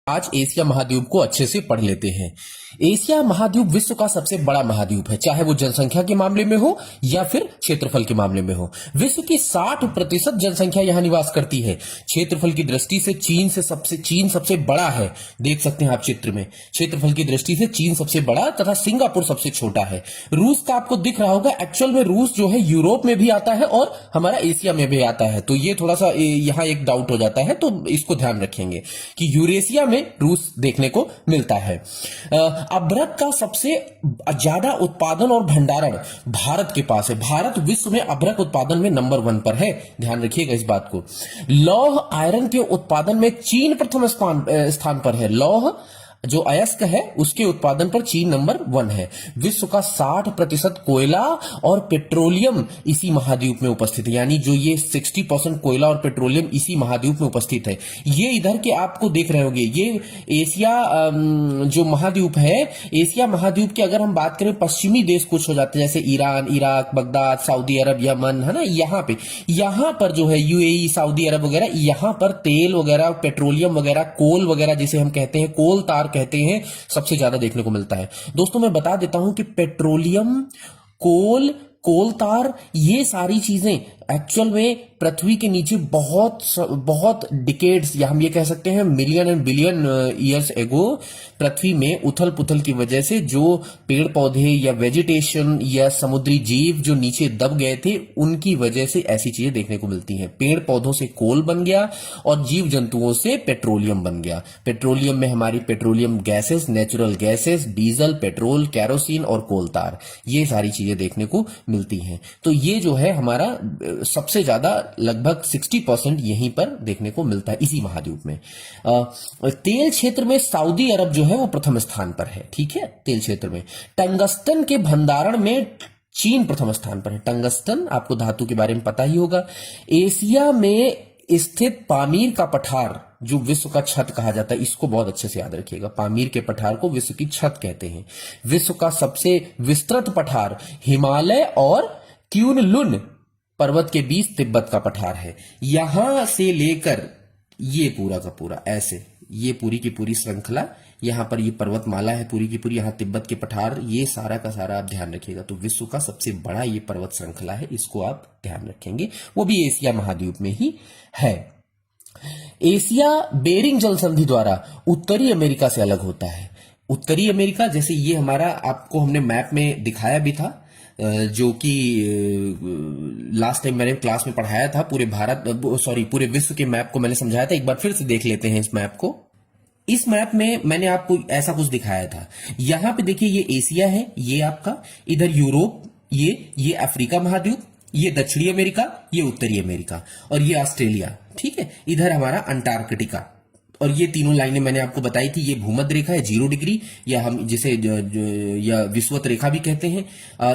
आज एशिया महाद्वीप को अच्छे से पढ़ लेते हैं। एशिया महाद्वीप विश्व का सबसे बड़ा महाद्वीप है, चाहे वो जनसंख्या के मामले में हो या फिर क्षेत्रफल के मामले में हो। विश्व की 60% जनसंख्या यहां निवास करती है। क्षेत्रफल की दृष्टि से चीन सबसे बड़ा है, देख सकते हैं आप चित्र में। क्षेत्रफल की दृष्टि से चीन सबसे बड़ा तथा सिंगापुर सबसे छोटा है। रूस का आपको दिख रहा होगा, एक्चुअल में रूस जो है यूरोप में भी आता है और हमारा एशिया में भी आता है, तो ये थोड़ा सा यहां एक डाउट हो जाता है, तो इसको ध्यान रखेंगे कि यूरेशिया में रूस देखने को मिलता है। अभ्रक का सबसे ज्यादा उत्पादन और भंडारण भारत के पास है। भारत विश्व में अभ्रक उत्पादन में नंबर 1 पर है, ध्यान रखिएगा इस बात को। लौह आयरन के उत्पादन में चीन प्रथम स्थान पर है। लौह जो अयस्क है उसके उत्पादन पर चीन नंबर 1 है। विश्व का 60% कोयला और पेट्रोलियम इसी महाद्वीप में उपस्थित है, यानी जो ये 60% कोयला और पेट्रोलियम इसी महाद्वीप में उपस्थित है। ये इधर के आपको देख रहे होंगे, ये एशिया जो महाद्वीप है, एशिया महाद्वीप की अगर हम बात करें, पश्चिमी देश कुछ हो जाते हैं जैसे ईरान, इराक, बगदाद, सऊदी अरब, यमन, है ना। यहां पर जो है यूएई, सऊदी अरब वगैरह, यहां पर तेल वगैरह, पेट्रोलियम वगैरह, कोल वगैरह जिसे हम कहते हैं, कोल तार कहते हैं, सबसे ज्यादा देखने को मिलता है। दोस्तों मैं बता देता हूं कि पेट्रोलियम, कोल तार, ये सारी चीजें एक्चुअल में पृथ्वी के नीचे बहुत डिकेड्स, या हम ये कह सकते हैं million and billion years ago, पृथ्वी में उथल पुथल की वजह से जो पेड़ पौधे या वेजिटेशन या समुद्री जीव जो नीचे दब गए थे, उनकी वजह से ऐसी चीजें देखने को मिलती हैं। पेड़ पौधों से कोल बन गया और जीव जंतुओं से पेट्रोलियम बन गया। पेट्रोलियम में हमारी petroleum gases, natural gases, diesel, petrol, kerosene और कोल तार, ये सारी चीजें देखने को मिलती हैं। तो ये जो है हमारा सबसे ज्यादा लगभग 60% यहीं पर देखने को मिलता है, इसी महाद्वीप में। तेल क्षेत्र में सऊदी अरब जो है वो प्रथम स्थान पर है, ठीक है, तेल क्षेत्र में। टंगस्टन के भंडारण में चीन प्रथम स्थान पर है। टंगस्टन आपको धातु के बारे में पता ही होगा। एशिया में स्थित पामीर का पठार जो विश्व का छत कहा जाता है, इसको बहुत अच्छे से याद रखिएगा। पामीर के पठार को विश्व की छत कहते हैं। विश्व का सबसे विस्तृत पठार हिमालय और क्यूनलुन पर्वत के बीच तिब्बत का पठार है। यहां से लेकर ये पूरा का पूरा ऐसे, ये पूरी की पूरी श्रृंखला, यहां पर ये पर्वतमाला है पूरी की पूरी, यहां तिब्बत के पठार, ये सारा का सारा आप ध्यान रखिएगा। तो विश्व का सबसे बड़ा ये पर्वत श्रृंखला है, इसको आप ध्यान रखेंगे। वो भी एशिया महाद्वीप में ही है। एशिया बेरिंग जल संधि द्वारा उत्तरी अमेरिका से अलग होता है। उत्तरी अमेरिका, जैसे ये हमारा आपको हमने मैप में दिखाया भी था, जो कि लास्ट टाइम मैंने क्लास में पढ़ाया था, पूरे विश्व के मैप को मैंने समझाया था। एक बार फिर से देख लेते हैं इस मैप को। इस मैप में मैंने आपको ऐसा कुछ दिखाया था। यहां पे देखिए, ये एशिया है, ये आपका, इधर यूरोप, ये अफ्रीका महाद्वीप, ये दक्षिणी अमेरिका, ये उत्तरी अमेरिका, और ये ऑस्ट्रेलिया, ठीक है। इधर हमारा अंटार्कटिका, और ये तीनों लाइनें मैंने आपको बताई थी। ये भूमध्य रेखा है 0 डिग्री, या हम जिसे या विषुवत रेखा भी कहते हैं।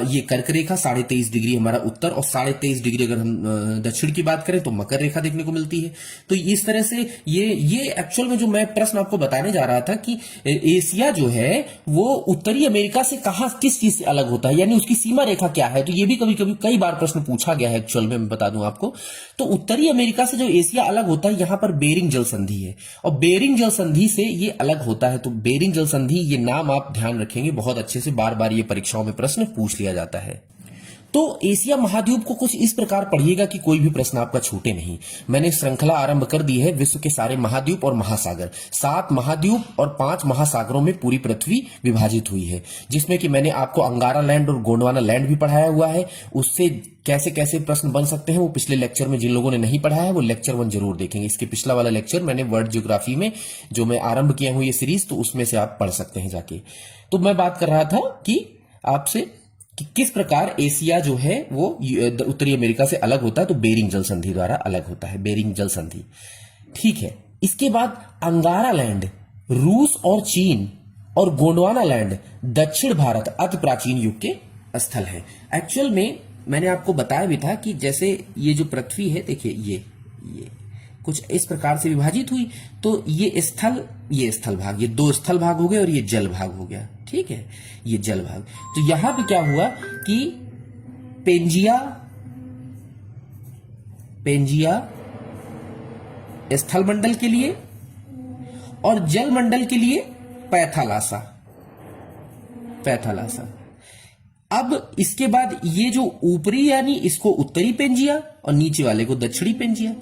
ये कर्क रेखा 23.5 डिग्री हमारा उत्तर, और 23.5 डिग्री अगर हम दक्षिण की बात करें तो मकर रेखा देखने को मिलती है। तो इस तरह से ये एक्चुअल में जो मैं प्रश्न आपको बताने जा रहा था कि एशिया जो है वो उत्तरी अमेरिका से किस चीज से अलग होता है, यानी उसकी सीमा रेखा क्या है। तो ये भी कई बार प्रश्न पूछा गया है एक्चुअल में, मैं बता दूं आपको। तो उत्तरी अमेरिका से जो एशिया अलग होता है, यहां पर बेरिंग जल संधि है, और बेरिंग जल संधि से ये अलग होता है। तो बेरिंग जल संधि, ये नाम आप ध्यान रखेंगे बहुत अच्छे से, बार बार ये परीक्षाओं में प्रश्न पूछ लिया जाता है। तो एशिया महाद्वीप को कुछ इस प्रकार पढ़िएगा कि कोई भी प्रश्न आपका छूटे नहीं। मैंने श्रृंखला आरंभ कर दी है, विश्व के सारे महाद्वीप और महासागर, 7 महाद्वीप और 5 महासागरों में पूरी पृथ्वी विभाजित हुई है, जिसमें कि मैंने आपको अंगारा लैंड और गोंडवाना लैंड भी पढ़ाया हुआ है। उससे कैसे कैसे प्रश्न बन सकते हैं वो पिछले लेक्चर में जिन लोगों ने नहीं पढ़ा है वो लेक्चर 1 जरूर देखेंगे। इसके पिछला वाला लेक्चर मैंने वर्ल्ड ज्योग्राफी में जो मैं आरंभ किया हूं ये सीरीज, तो उसमें से आप पढ़ सकते हैं जाके। तो मैं बात कर रहा था कि आपसे कि किस प्रकार एशिया जो है वो उत्तरी अमेरिका से अलग होता है। तो बेरिंग जल संधि द्वारा अलग होता है, बेरिंग जल संधि, ठीक है। इसके बाद अंगारा लैंड रूस और चीन, और गोंडवाना लैंड दक्षिण भारत अति प्राचीन युग के स्थल है। एक्चुअल में मैंने आपको बताया भी था कि जैसे ये जो पृथ्वी है, देखिए ये कुछ इस प्रकार से विभाजित हुई, तो ये स्थल भाग, ये 2 स्थल भाग हो गए और ये जल भाग हो गया, ठीक है, ये जल भाग। तो यहां पे क्या हुआ कि पेंजिया स्थल मंडल के लिए और जलमंडल के लिए पैथालासा, पैथालासा। अब इसके बाद ये जो ऊपरी यानी इसको उत्तरी पेंजिया और नीचे वाले को दक्षिणी पेंजिया,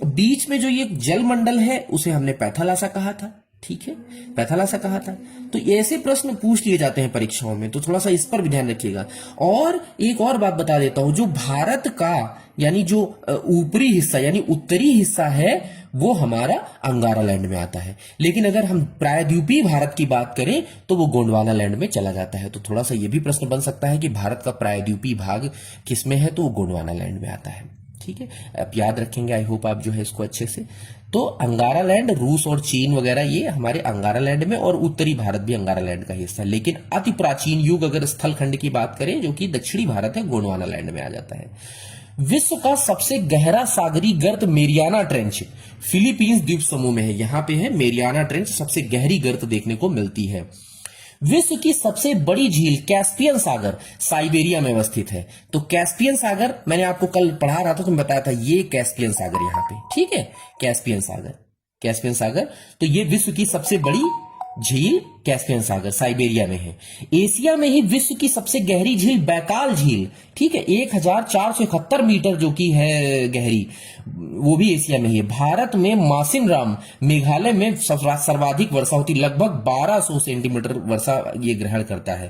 बीच में जो ये जलमंडल है उसे हमने पैथालासा कहा था, ठीक है, पैथालासा कहा था। तो ऐसे प्रश्न पूछ लिए जाते हैं परीक्षाओं में, तो थोड़ा सा इस पर भी ध्यान रखिएगा। और एक और बात बता देता हूं, जो भारत का यानी जो ऊपरी हिस्सा यानी उत्तरी हिस्सा है वो हमारा अंगारा लैंड में आता है, लेकिन अगर हम प्रायद्वीपीय भारत की बात करें तो वो गोंडवाना लैंड में चला जाता है। तो थोड़ा सा ये भी प्रश्न बन सकता है कि भारत का प्रायद्वीपीय भाग किसमें है, तो वो गोंडवाना लैंड में आता है, ठीक है। आप याद रखेंगे, आई होप आप जो है इसको अच्छे से। तो अंगारा लैंड, रूस और चीन वगैरह ये हमारे अंगारा लैंड में, और उत्तरी भारत भी अंगारा लैंड का हिस्सा है। लेकिन अति प्राचीन युग अगर स्थल खंड की बात करें जो कि दक्षिणी भारत है, गोंडवाना लैंड में आ जाता है। विश्व का सबसे गहरा सागरी गर्त मेरियाना ट्रेंच फिलीपींस द्वीप समूह में है। यहां पे है मेरियाना ट्रेंच, सबसे गहरी गर्त देखने को मिलती है। विश्व की सबसे बड़ी झील कैस्पियन सागर साइबेरिया में अवस्थित है। तो कैस्पियन सागर मैंने आपको कल पढ़ा रहा था तो मैं बताया था, ये कैस्पियन सागर यहां पे, ठीक है, कैस्पियन सागर, कैस्पियन सागर। तो ये विश्व की सबसे बड़ी झील कैस्पियन सागर साइबेरिया में है। एशिया में ही विश्व की सबसे गहरी झील बैकाल झील, ठीक है, 1471 मीटर जो कि है गहरी, वो भी एशिया में ही है। भारत में मासिनराम मेघालय में सर्वाधिक वर्षा होती, लगभग 1200 सेंटीमीटर वर्षा ये ग्रहण करता है।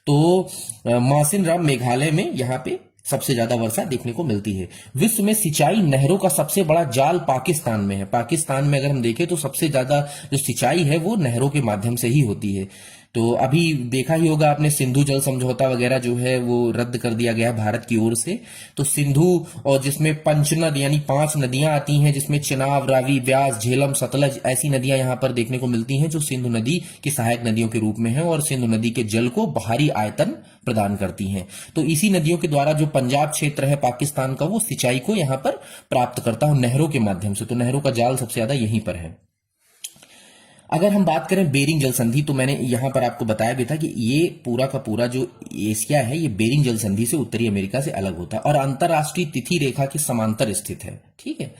तो मासिनराम मेघालय में यहां पे सबसे ज्यादा वर्षा देखने को मिलती है। विश्व में सिंचाई नहरों का सबसे बड़ा जाल पाकिस्तान में है। पाकिस्तान में अगर हम देखें तो सबसे ज्यादा जो सिंचाई है वो नहरों के माध्यम से ही होती है। तो अभी देखा ही होगा आपने, सिंधु जल समझौता वगैरह जो है वो रद्द कर दिया गया भारत की ओर से। तो सिंधु, और जिसमें पंचनद यानी 5 नदियां आती हैं, जिसमें चिनाब, रावी, व्यास, झेलम, सतलज ऐसी नदियां यहां पर देखने को मिलती हैं जो सिंधु नदी की सहायक नदियों के रूप में है और सिंधु नदी के जल को बाहरी आयतन प्रदान करती हैं। तो इसी नदियों के द्वारा जो पंजाब क्षेत्र है पाकिस्तान का, वो सिंचाई को यहां पर प्राप्त करता है नहरों के माध्यम से। तो नहरों का जाल सबसे ज्यादा यहीं पर है। अगर हम बात करें बेरिंग जल संधि, तो मैंने यहां पर आपको बताया भी था कि ये पूरा का पूरा जो एशिया है ये बेरिंग जल संधि से उत्तरी अमेरिका से अलग होता है और अंतरराष्ट्रीय तिथि रेखा के समांतर स्थित है, ठीक है।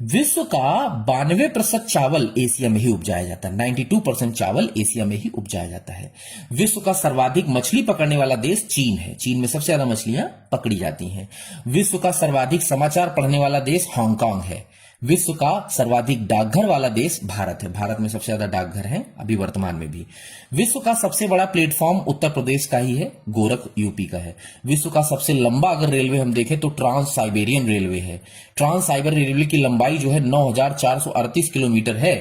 विश्व का 92% चावल एशिया में ही उपजाया जाता है। 92% चावल एशिया में ही उपजाया जाता है। विश्व का सर्वाधिक मछली पकड़ने वाला देश चीन है। चीन में सबसे ज्यादा मछलियां पकड़ी जाती हैं। विश्व का सर्वाधिक समाचार पढ़ने वाला देश हांगकांग है। विश्व का सर्वाधिक डाकघर वाला देश भारत है। भारत में सबसे ज्यादा डाकघर हैं अभी वर्तमान में भी। विश्व का सबसे बड़ा प्लेटफॉर्म उत्तर प्रदेश का ही है, गोरख यूपी का है। विश्व का सबसे लंबा अगर रेलवे हम देखें तो ट्रांस साइबेरियन रेलवे है। ट्रांस साइबेरियन रेलवे की लंबाई जो है 9438 किलोमीटर है।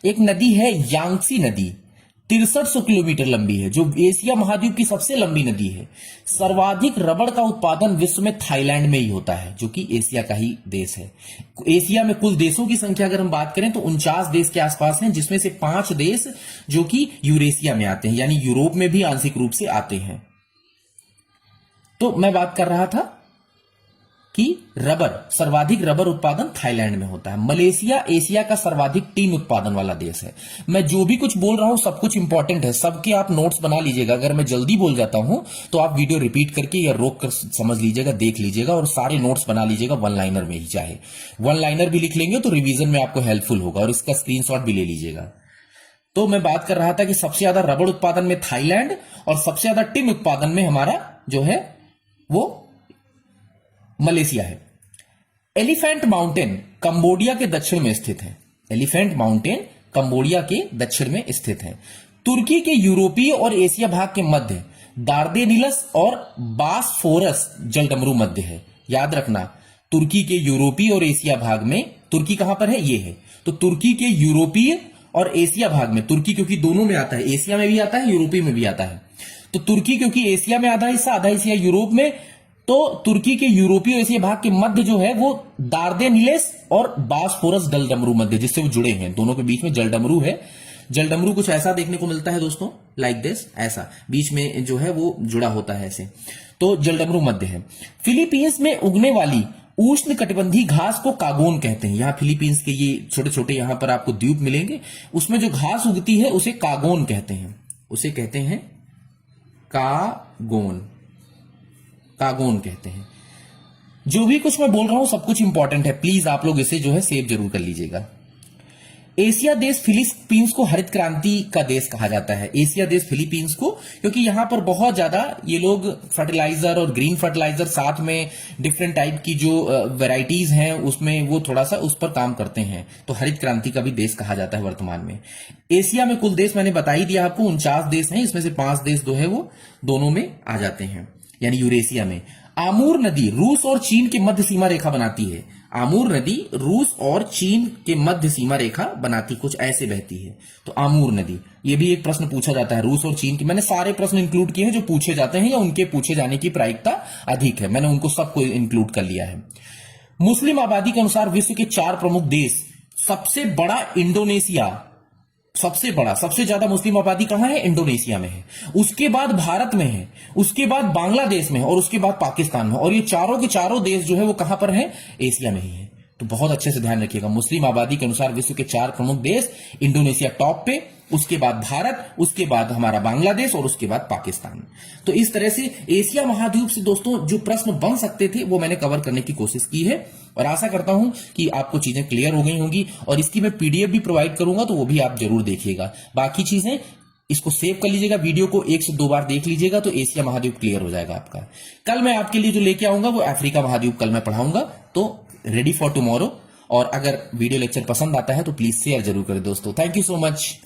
एक नदी है यांगसी नदी, 6300 किलोमीटर लंबी है, जो एशिया महाद्वीप की सबसे लंबी नदी है। सर्वाधिक रबड़ का उत्पादन विश्व में थाईलैंड में ही होता है, जो कि एशिया का ही देश है। एशिया में कुल देशों की संख्या अगर हम बात करें तो 49 देश के आसपास हैं, जिसमें से 5 देश जो कि यूरेशिया में आते हैं, यानी यूरोप में भी आंशिक रूप से आते हैं। तो मैं बात कर रहा था कि सर्वाधिक रबर उत्पादन थाईलैंड में होता है। मलेशिया एशिया का सर्वाधिक टीन उत्पादन वाला देश है। मैं जो भी कुछ बोल रहा हूं सब कुछ इंपॉर्टेंट है, सबके आप नोट्स बना लीजिएगा। अगर मैं जल्दी बोल जाता हूं तो आप वीडियो रिपीट करके या रोक कर समझ लीजिएगा, देख लीजिएगा और सारे नोट्स बना लीजिएगा वन लाइनर में ही। चाहे वन लाइनर भी लिख लेंगे तो रिवीजन में आपको हेल्पफुल होगा, और इसका स्क्रीनशॉट भी ले लीजिएगा। तो मैं बात कर रहा था कि सबसे ज्यादा रबड़ उत्पादन में थाईलैंड और सबसे ज्यादा टिन उत्पादन में हमारा जो है वो मलेशिया है। एलिफेंट माउंटेन कंबोडिया के दक्षिण में स्थित है। एलिफेंट माउंटेन कंबोडिया के दक्षिण में स्थित है। तुर्की के यूरोपीय और एशिया भाग के मध्य दार्देनिलस और बासफोरस जलडमरू मध्य है। याद रखना, तुर्की के यूरोपीय और एशिया भाग में, तुर्की कहां पर है, ये है। तो तुर्की के यूरोपीय और एशिया भाग में, तुर्की क्योंकि दोनों में आता है, एशिया में भी आता है, यूरोपीय में भी आता है। तो तुर्की क्योंकि एशिया में आधा हिस्सा यूरोप में, तो तुर्की के यूरोपीय एशिया भाग के मध्य जो है वो दार्देनिलेस और बासफोरस जलडमरू मध्य, जिससे वो जुड़े हैं, दोनों के बीच में जलडमरू है। जलडमरू कुछ ऐसा देखने को मिलता है दोस्तों, लाइक दिस, ऐसा बीच में जो है वो जुड़ा होता है ऐसे। तो जलडमरू मध्य है। फिलीपींस में उगने वाली उष्ण कटिबंधीय घास को कागोन कहते हैं। यहां फिलीपींस के ये छोटे छोटे यहां पर आपको द्वीप मिलेंगे, उसमें जो घास उगती है उसे कागोन कहते हैं, उसे कहते हैं कागोन, कागोन कहते हैं। जो भी कुछ मैं बोल रहा हूं सब कुछ इंपॉर्टेंट है, प्लीज आप लोग इसे जो है सेव जरूर कर लीजिएगा। एशिया देश फिलीपींस को हरित क्रांति का देश कहा जाता है। एशिया देश फिलीपींस को, क्योंकि यहां पर बहुत ज्यादा ये लोग फर्टिलाइजर और ग्रीन फर्टिलाइजर साथ में डिफरेंट टाइप की जो वेराइटीज हैं उसमें वो थोड़ा सा उस पर काम करते हैं, तो हरित क्रांति का भी देश कहा जाता है वर्तमान में। एशिया में कुल देश मैंने बता ही दिया आपको, 49 देश हैं, इसमें से 5 देश जो है वो दोनों में आ जाते हैं, यानी यूरेशिया में। आमूर नदी रूस और चीन की मध्य सीमा रेखा बनाती है। आमूर नदी रूस और चीन के मध्य सीमा रेखा बनाती, कुछ ऐसे बहती है। तो आमूर नदी, ये भी एक प्रश्न पूछा जाता है, रूस और चीन की। मैंने सारे प्रश्न इंक्लूड किए हैं जो पूछे जाते हैं या उनके पूछे जाने की प्रायिकता अधिक है, मैंने उनको सबको इंक्लूड कर लिया है। मुस्लिम आबादी के अनुसार विश्व के 4 प्रमुख देश, सबसे बड़ा इंडोनेशिया, सबसे बड़ा, सबसे ज्यादा मुस्लिम आबादी कहां है? इंडोनेशिया में है। उसके बाद भारत में है, उसके बाद बांग्लादेश में है और उसके बाद पाकिस्तान में। और ये चारों के चारों देश जो है वो कहां पर है? एशिया में ही है। तो बहुत अच्छे से ध्यान रखिएगा, मुस्लिम आबादी के अनुसार विश्व के 4 प्रमुख देश, इंडोनेशिया टॉप पे, उसके बाद भारत, उसके बाद हमारा बांग्लादेश और उसके बाद पाकिस्तान। तो इस तरह से एशिया महाद्वीप से दोस्तों जो प्रश्न बन सकते थे वो मैंने कवर करने की कोशिश की है, और आशा करता हूं कि आपको चीजें क्लियर हो गई होंगी। और इसकी मैं पीडीएफ भी प्रोवाइड करूंगा, तो वो भी आप जरूर देखिएगा। बाकी चीजें इसको सेव कर लीजिएगा, वीडियो को 1 से 2 बार देख लीजिएगा, तो एशिया महाद्वीप क्लियर हो जाएगा आपका। कल मैं आपके लिए जो लेके आऊंगा वो अफ्रीका महाद्वीप कल मैं पढ़ाऊंगा, तो रेडी फॉर टुमारो। और अगर वीडियो लेक्चर पसंद आता है तो प्लीज शेयर जरूर करें दोस्तों। Thank you so much.